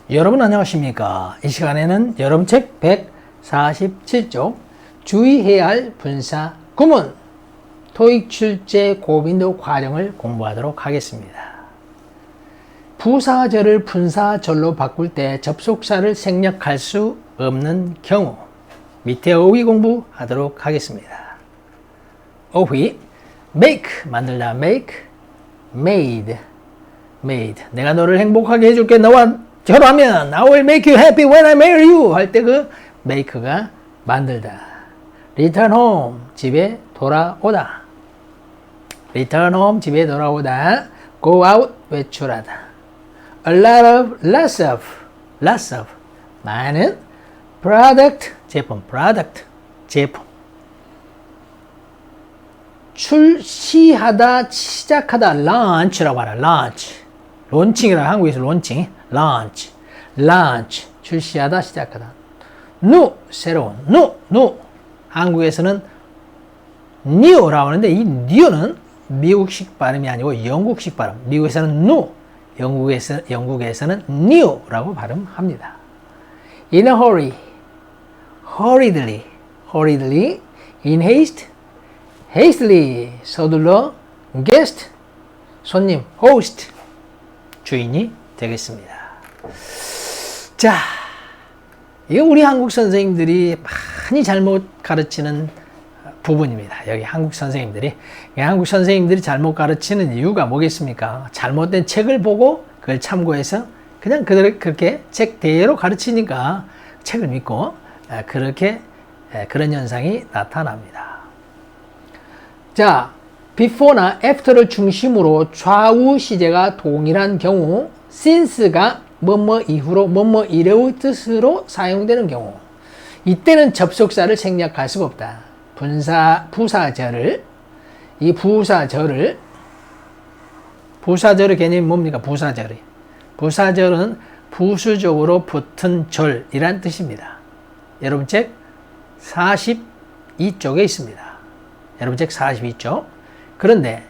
여러분 안녕하십니까? 이 시간에는 여러분 책 147쪽 주의해야 할 분사 구문 토익 출제 고빈도 과정을 공부하도록 하겠습니다. 부사절을 분사절로 바꿀 때 접속사를 생략할 수 없는 경우 밑에 어휘 공부하도록 하겠습니다. 어휘 make 만들다 make made 내가 너를 행복하게 해줄게 너와 결혼하면 I will make you happy when I marry you 할 때 그 make가 만들다. return home 집에 돌아오다. return home 집에 돌아오다. go out 외출하다. a lots of 많은 product 제품 출시하다 시작하다 launch라고 하라. 론칭이라 한국에서 론칭 launch 출시하다 시작하다. new 새로운 new 한국에서는 new라고 하는데 이 new는 미국식 발음이 아니고 영국식 발음. 미국에서는 new 영국에서는 new라고 발음합니다. in a hurry hurriedly in haste hastily 서둘러 guest 손님 host 주인이 되겠습니다. 자, 이거 우리 한국 선생님들이 많이 잘못 가르치는 부분입니다. 여기 한국 선생님들이 잘못 가르치는 이유가 뭐겠습니까? 잘못된 책을 보고 그걸 참고해서 그냥 그렇게 책대로 가르치니까 책을 믿고 그렇게 그런 현상이 나타납니다. 자, before나 after를 중심으로 좌우 시제가 동일한 경우 since가 뭐뭐 이후로 뭐뭐 이래의 뜻으로 사용되는 경우 이때는 접속사를 생략할 수가 없다. 부사절의 개념이 뭡니까? 부사절은 부수적으로 붙은 절이란 뜻입니다. 여러분 책 42쪽에 있습니다. 여러분 책 42쪽. 그런데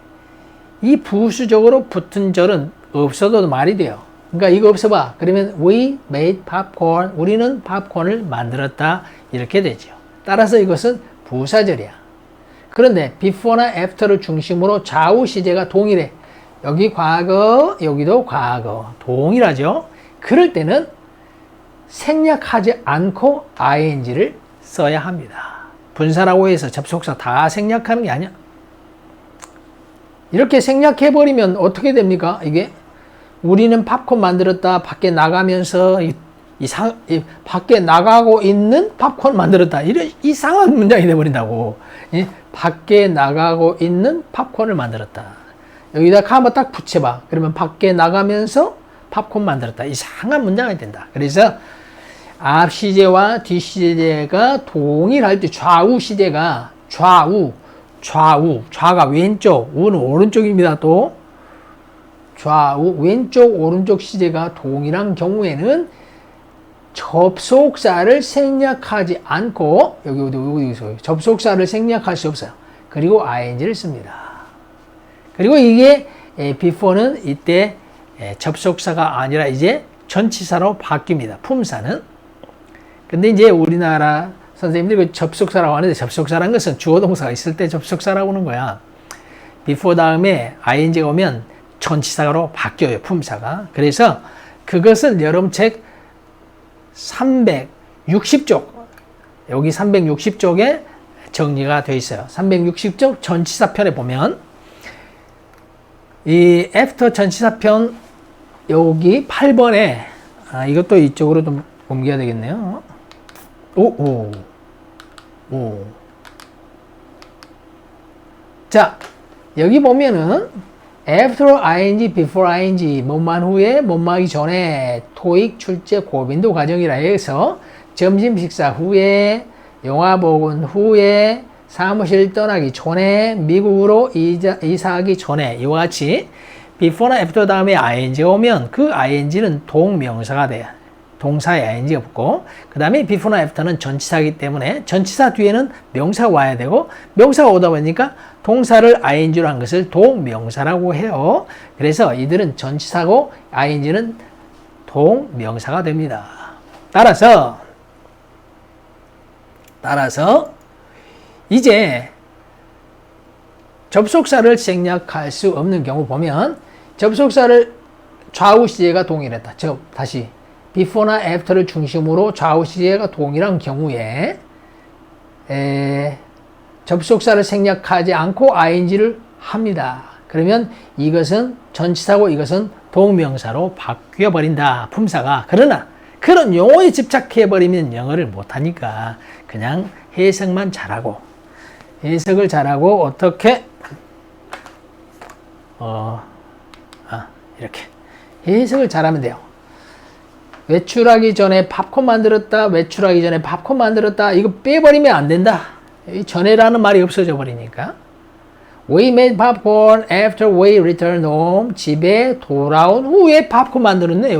이 부수적으로 붙은 절은 없어도 말이 돼요. 그러니까 이거 없어봐. 그러면 we made popcorn. 우리는 팝콘을 만들었다. 이렇게 되죠. 따라서 이것은 부사절이야. 그런데 before나 after를 중심으로 좌우 시제가 동일해. 여기 과거, 여기도 과거. 동일하죠. 그럴 때는 생략하지 않고 ing를 써야 합니다. 분사라고 해서 접속사 다 생략하는 게 아니야. 이렇게 생략해버리면 어떻게 됩니까? 이게 우리는 팝콘 만들었다. 밖에 나가면서 밖에 나가고 있는 팝콘 만들었다. 이런 이상한 문장이 돼버린다고. 밖에 나가고 있는 팝콘을 만들었다. 여기다 한번 딱 붙여봐. 그러면 밖에 나가면서 팝콘 만들었다. 이상한 문장이 된다. 그래서 앞 시제와 뒷 시제가 동일할 때 좌우 시제가 좌가 왼쪽, 우는 오른쪽입니다. 또 좌우 왼쪽 오른쪽 시제가 동일한 경우에는 접속사를 생략하지 않고 여기서 접속사를 생략할 수 없어요. 그리고 ing를 씁니다. 그리고 이게 before는 이때 접속사가 아니라 이제 전치사로 바뀝니다. 품사는. 근데 이제 우리나라 선생님들이 그 접속사라고 하는데 접속사라는 것은 주어 동사가 있을 때 접속사라고 하는 거야. before 다음에 ing가 오면 전치사로 바뀌어요. 품사가. 그래서 그것을 여러분 책 360쪽 여기 360쪽에 정리가 되어 있어요. 360쪽 전치사편에 보면 이 after 전치사편 여기 8번에 이것도 이쪽으로 좀 옮겨야 되겠네요. 자, 여기 보면은 after ing, before ing, 뭐만 후에, 뭐만 전에 토익 출제 고빈도 과정이라 해서 점심 식사 후에, 영화 보건 후에, 사무실 떠나기 전에, 미국으로 이사하기 전에 이와 같이 before나 after 다음에 ing 오면 그 ing는 동명사가 돼요. 동사에 ing가 붙고 그 다음에 before나 after는 전치사이기 때문에 전치사 뒤에는 명사가 와야 되고 명사가 오다 보니까 동사를 ing로 한 것을 동명사라고 해요. 그래서 이들은 전치사고 ing는 동명사가 됩니다. 따라서 이제 접속사를 생략할 수 없는 경우 보면 접속사를 좌우 시제가 동일했다. 다시 before나 after를 중심으로 좌우 시제가 동일한 경우에 접속사를 생략하지 않고 ing를 합니다. 그러면 이것은 전치사고 이것은 동명사로 바뀌어버린다. 품사가. 그러나 그런 용어에 집착해버리면 영어를 못하니까 그냥 해석만 잘하고 해석을 잘하고 어떻게 이렇게 해석을 잘하면 돼요. 외출하기 전에 팝콘 만들었다. 외출하기 전에 팝콘 만들었다. 이거 빼버리면 안 된다. 이 전에라는 말이 없어져 버리니까. We made popcorn after we returned home. 집에 돌아온 후에 팝콘 만들었네.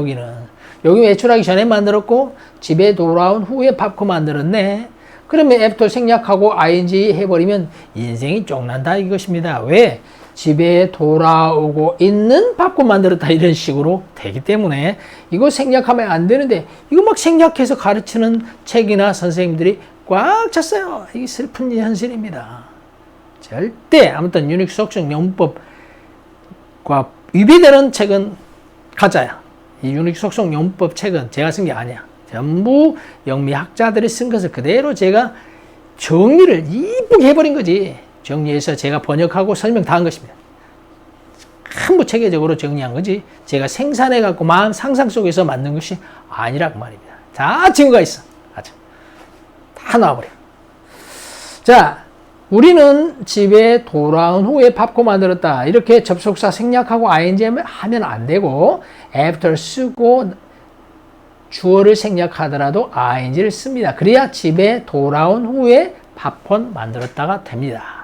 여기 외출하기 전에 만들었고 집에 돌아온 후에 팝콘 만들었네. 그러면 after 생략하고 ing 해버리면 인생이 쫑난다 이것입니다. 왜? 집에 돌아오고 있는 팝콘 만들었다 이런 식으로 되기 때문에 이거 생략하면 안 되는데 이거 막 생략해서 가르치는 책이나 선생님들이 꽉 찼어요. 이게 슬픈 현실입니다. 절대 아무튼 유닉 속성 용법과 위배되는 책은 가짜야. 이 유닉 속성 용법 책은 제가 쓴 게 아니야. 전부 영미학자들이 쓴 것을 그대로 제가 정리를 이쁘게 해버린 거지. 정리해서 제가 번역하고 설명 다 한 것입니다. 전부 체계적으로 정리한 거지. 제가 생산해갖고 마음 상상 속에서 만든 것이 아니라고 말입니다. 다 증거가 있어. 아주. 다 나와버려. 자, 우리는 집에 돌아온 후에 팝콘 만들었다. 이렇게 접속사 생략하고 ing 하면 안 되고 after 쓰고 주어를 생략하더라도 ing를 씁니다. 그래야 집에 돌아온 후에 팝콘 만들었다가 됩니다.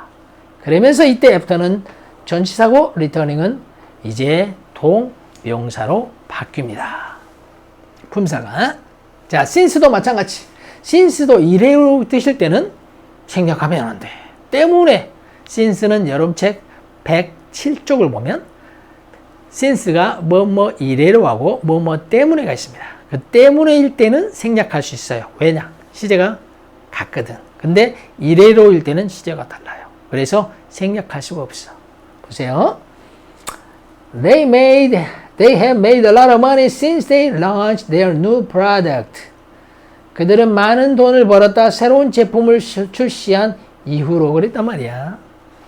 그러면서 이때 after는 전치사고 returning은 이제 동명사로 바뀝니다. 품사가. 자, since도 마찬가지. since도 이래로 뜨실 때는 생략하면 안 돼. 때문에 since는 여름책 107쪽을 보면 since가 뭐뭐 이래로 하고 뭐뭐 때문에가 있습니다. 그 때문에일 때는 생략할 수 있어요. 왜냐? 시제가 같거든. 근데 이래로일 때는 시제가 달라요. 그래서 생략할 수가 없어. 보세요. They have made a lot of money since they launched their new product. 그들은 많은 돈을 벌었다. 새로운 제품을 출시한 이후로 그랬단 말이야.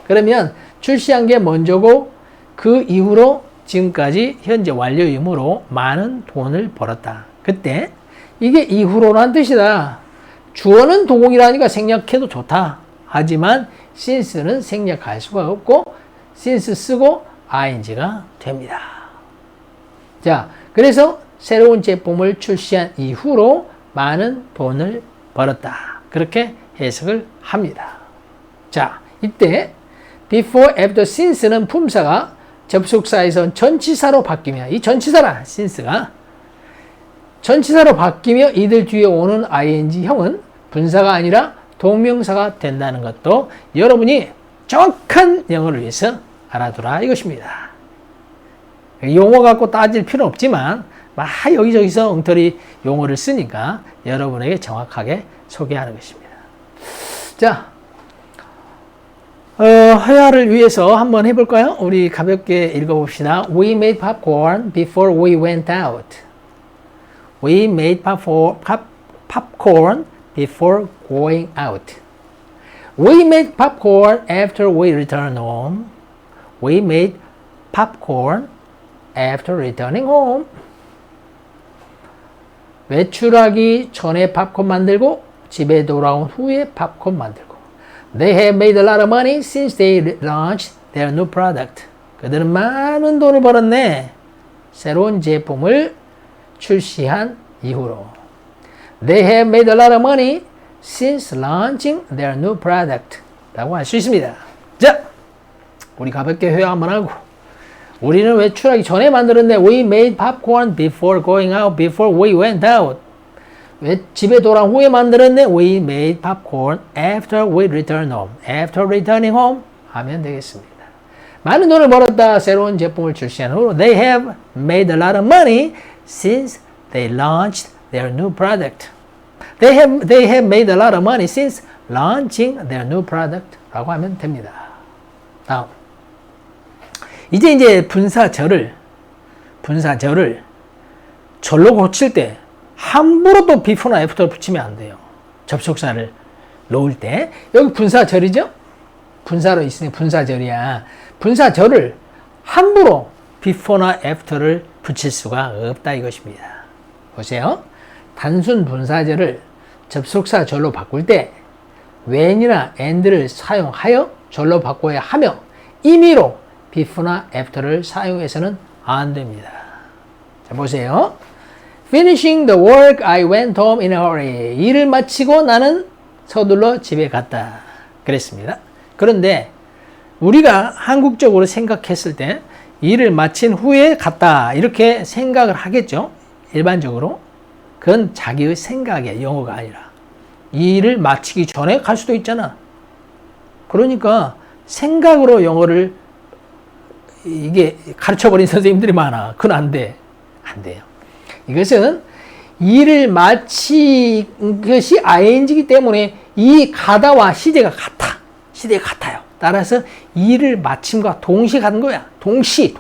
그러면 출시한 게 먼저고 그 이후로 지금까지 현재 완료이므로 많은 돈을 벌었다. 그때 이게 이후로란 뜻이다. 주어는 도공이라니까 생략해도 좋다. 하지만 since는 생략할 수가 없고 since 쓰고 ing가 됩니다. 자, 그래서 새로운 제품을 출시한 이후로 많은 돈을 벌었다. 그렇게 해석을 합니다. 자, 이때 before, after, since는 품사가 접속사에서 전치사로 바뀌며 이 전치사라 since가 전치사로 바뀌며 이들 뒤에 오는 ing형은 분사가 아니라 동명사가 된다는 것도 여러분이 정확한 영어를 위해서 알아두라 이것입니다. 용어 갖고 따질 필요는 없지만 막 여기저기서 엉터리 용어를 쓰니까 여러분에게 정확하게 소개하는 것입니다. 자, 회화를 위해서 한번 해볼까요? 우리 가볍게 읽어봅시다. We made popcorn before we went out. We made popcorn before going out. We made popcorn after we returned home. We made popcorn after returning home. 외출하기 전에 팝콘 만들고 집에 돌아온 후에 팝콘 만들고. They have made a lot of money since they launched their new product. 그들은 많은 돈을 벌었네. 새로운 제품을 출시한 이후로. They have made a lot of money since launching their new product. 라고 할 수 있습니다. 자, 우리 가볍게 회화 한번 하고. 우리는 외출하기 전에 만들었네. We made popcorn before going out, before we went out. 집에 돌아온 후에 만들었네. We made popcorn after we returned home. After returning home 하면 되겠습니다. 많은 돈을 벌었다. 새로운 제품을 출시한 후. They have made a lot of money since they launched their new product. They have made a lot of money since launching their new product. 라고 하면 됩니다. 다음. 이제 분사절을 절로 고칠 때 함부로 또 before나 after를 붙이면 안 돼요. 접속사를 놓을 때. 여기 분사절이죠? 분사로 있으니 분사절이야. 분사절을 함부로 before나 after를 붙일 수가 없다 이것입니다. 보세요. 단순 분사절을 접속사 절로 바꿀 때 when이나 and를 사용하여 절로 바꿔야 하며 임의로 before나 after를 사용해서는 안 됩니다. 자, 보세요. Finishing the work, I went home in a hurry. 일을 마치고 나는 서둘러 집에 갔다. 그랬습니다. 그런데 우리가 한국적으로 생각했을 때 일을 마친 후에 갔다 이렇게 생각을 하겠죠. 일반적으로. 그건 자기의 생각이야. 영어가 아니라. 이 일을 마치기 전에 갈 수도 있잖아. 그러니까 생각으로 영어를 이게 가르쳐버린 선생님들이 많아. 그건 안 돼. 안 돼요. 이것은 일을 마친 것이 ing이기 때문에 이 가다와 시제가 같아. 시제가 같아요. 따라서 일을 마침과 동시에 가는 거야. 동시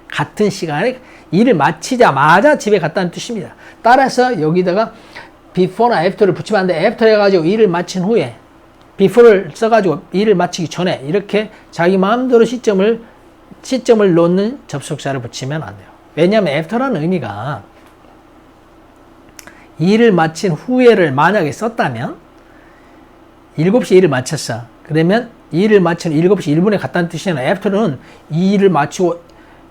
같은 시간에 일을 마치자마자 집에 갔다는 뜻입니다. 따라서 여기다가 before나 after를 붙이면 안 돼. after 해가지고 일을 마친 후에 before를 써가지고 일을 마치기 전에 이렇게 자기 마음대로 시점을 놓는 접속사를 붙이면 안 돼요. 왜냐하면 after라는 의미가 일을 마친 후에를 만약에 썼다면 7시에 일을 마쳤어. 그러면 일을 마친 7시 1분에 갔다는 뜻이잖아. after는 이 일을 마치고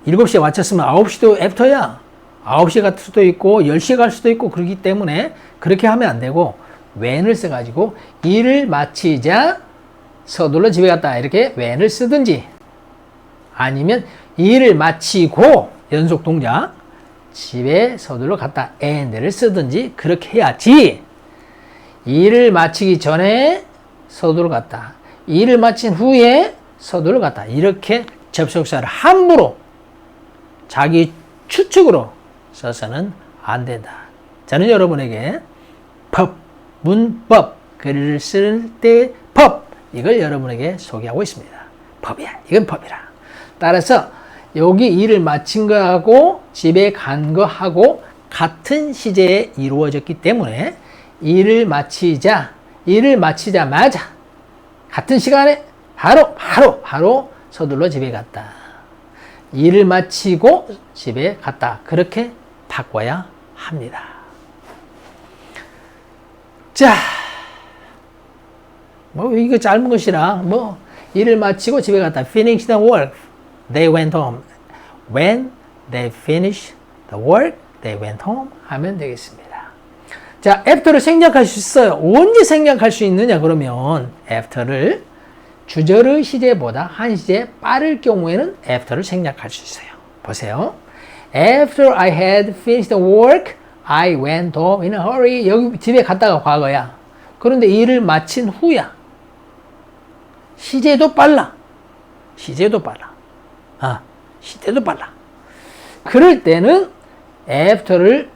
7시에 마쳤으면 9시도 after야. 9시에 갈 수도 있고 10시에 갈 수도 있고 그렇기 때문에 그렇게 하면 안 되고 when을 써가지고 일을 마치자 서둘러 집에 갔다 이렇게 when을 쓰든지 아니면 일을 마치고 연속 동작 집에 서둘러 갔다 and를 쓰든지 그렇게 해야지. 일을 마치기 전에 서둘러 갔다. 일을 마친 후에 서둘러 갔다. 이렇게 접속사를 함부로 자기 추측으로 써서는 안 된다. 저는 여러분에게 문법, 글을 쓸 때 법, 이걸 여러분에게 소개하고 있습니다. 법이야. 이건 법이라. 따라서 여기 일을 마친 거하고 집에 간 거하고 같은 시제에 이루어졌기 때문에 일을 마치자마자 같은 시간에 바로 서둘러 집에 갔다. 일을 마치고 집에 갔다. 그렇게 바꿔야 합니다. 자, 이거 짧은 것이라 일을 마치고 집에 갔다. Finish the work. They went home. When they finished the work, they went home 하면 되겠습니다. 자, after를 생략할 수 있어요. 언제 생략할 수 있느냐 그러면 after를 주절의 시제보다 한 시제 빠를 경우에는 after를 생략할 수 있어요. 보세요. After I had finished the work, I went home in a hurry. 여기 집에 갔다가 과거야. 그런데 일을 마친 후야. 시제도 빨라. 시제도 빨라. 그럴 때는 after를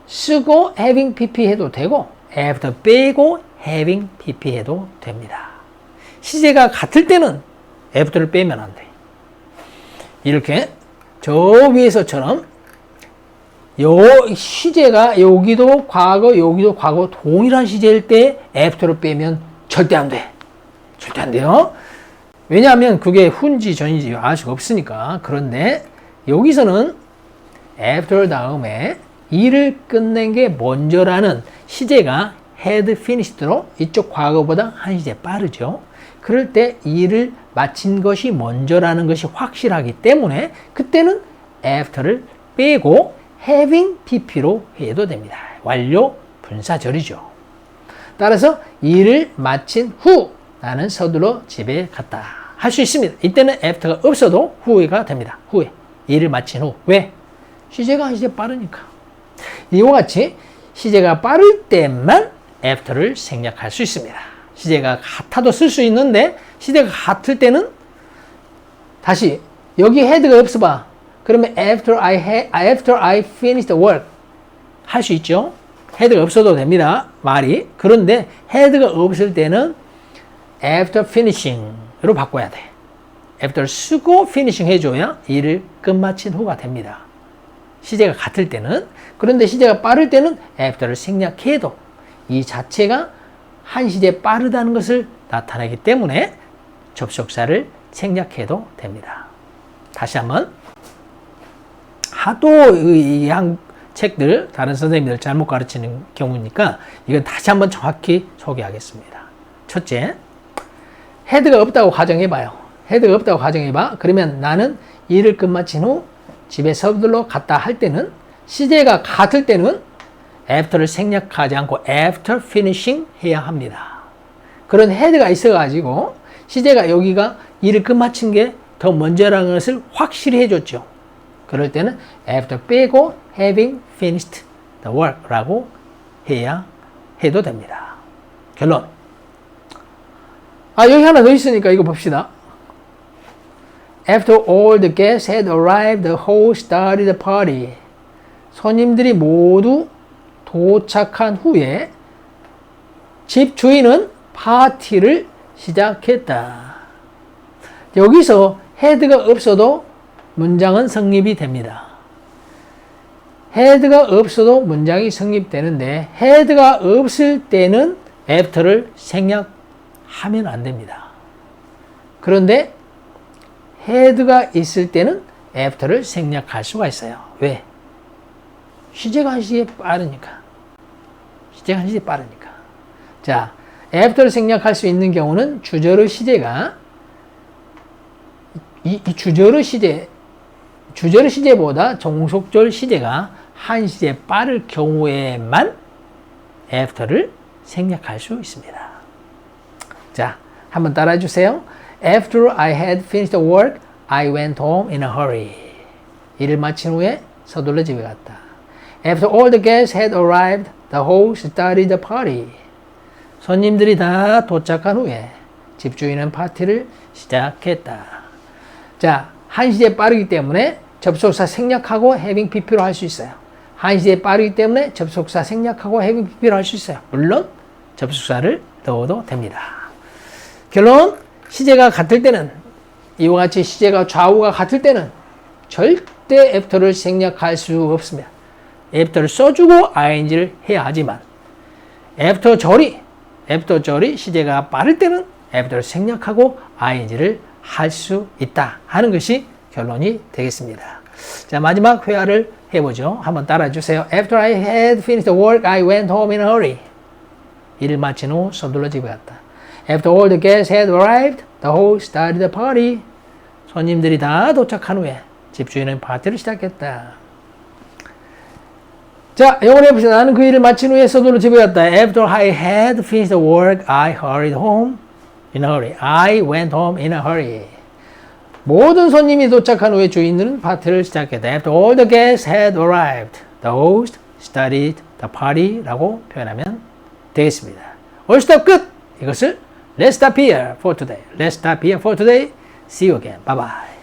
쓰고 having pp 해도 되고 after 빼고 having pp 해도 됩니다. 시제가 같을 때는 after를 빼면 안 돼. 이렇게 저 위에서처럼 요 시제가 여기도 과거 동일한 시제일 때 after를 빼면 절대 안 돼. 절대 안 돼요. 왜냐하면 그게 후인지 전인지 알 수가 없으니까. 그런데 여기서는 after 다음에 일을 끝낸 게 먼저라는 시제가 had finished로 이쪽 과거보다 한 시제 빠르죠. 그럴 때 일을 마친 것이 먼저라는 것이 확실하기 때문에 그때는 after를 빼고 having pp로 해도 됩니다. 완료 분사절이죠. 따라서 일을 마친 후 나는 서둘러 집에 갔다 할 수 있습니다. 이때는 after가 없어도 후에가 됩니다. 후에 일을 마친 후. 왜? 시제가 한 시제 빠르니까. 이와 같이 시제가 빠를 때만 after를 생략할 수 있습니다. 시제가 같아도 쓸 수 있는데 시제가 같을 때는 다시 여기 had가 없어 봐. 그러면 after I finished the work 할 수 있죠. had가 없어도 됩니다. 말이. 그런데 had가 없을 때는 after finishing으로 바꿔야 돼. after 쓰고 finishing 해줘야 일을 끝마친 후가 됩니다. 시제가 같을 때는. 그런데 시제가 빠를 때는 after를 생략해도 이 자체가 한 시제 빠르다는 것을 나타내기 때문에 접속사를 생략해도 됩니다. 다시 한번. 하도 이 책들, 다른 선생님들 잘못 가르치는 경우니까 이건 다시 한번 정확히 소개하겠습니다. 첫째, 헤드가 없다고 가정해봐요. 헤드가 없다고 가정해봐. 그러면 나는 일을 끝마친 후 집에 서둘러 갔다 할 때는 시제가 같을 때는 after를 생략하지 않고 after finishing 해야 합니다. 그런 헤드가 있어가지고 시제가 여기가 일을 끝마친 게 더 먼저라는 것을 확실히 해줬죠. 그럴 때는 after 빼고 having finished the work 라고 해도 됩니다. 결론. 여기 하나 더 있으니까 이거 봅시다. After all the guests had arrived, the host started the party. 손님들이 모두 도착한 후에 집 주인은 파티를 시작했다. 여기서 had가 없어도 문장은 성립이 됩니다. had가 없어도 문장이 성립되는데 had가 없을 때는 after를 생략하면 안 됩니다. 그런데 had가 있을 때는 after를 생략할 수가 있어요. 왜? 시제가 한 시제 빠르니까. 시제가 한 시제 빠르니까. 자, after를 생략할 수 있는 경우는 주절의 시제가 이 주절의 시제보다 종속절 시제가 한 시제 빠를 경우에만 after를 생략할 수 있습니다. 자, 한번 따라해 주세요. After I had finished the work, I went home in a hurry. 일을 마친 후에 서둘러 집에 갔다. After all the guests had arrived, the host started the party. 손님들이 다 도착한 후에 집주인은 파티를 시작했다. 자, 한 시제 빠르기 때문에 접속사 생략하고 having pp로 할 수 있어요. 한 시제 빠르기 때문에 접속사 생략하고 having pp로 할 수 있어요. 물론 접속사를 넣어도 됩니다. 결론, 시제가 같을 때는, 이와 같이 시제가 좌우가 같을 때는 절대 after를 생략할 수 없습니다. after를 써주고 ing를 해야 하지만 after 절이 시제가 빠를 때는 after를 생략하고 ing를 할 수 있다 하는 것이 결론이 되겠습니다. 자, 마지막 회화를 해보죠. 한번 따라해 주세요. After I had finished the work, I went home in a hurry. 일을 마친 후 서둘러 집에 갔다. After all the guests had arrived, the host started the party. 손님들이 다 도착한 후에 집주인은 파티를 시작했다. 자, 영어로 해봅시다. 나는 그 일을 마친 후에 서둘러 집에 갔다. After I had finished the work, I hurried home in a hurry. I went home in a hurry. 모든 손님이 도착한 후에 주인들은 파티를 시작했다. After all the guests had arrived, the host started the party 라고 표현하면 되겠습니다. All stop 끝! 이것을 Let's stop here for today. Let's stop here for today. See you again. Bye bye.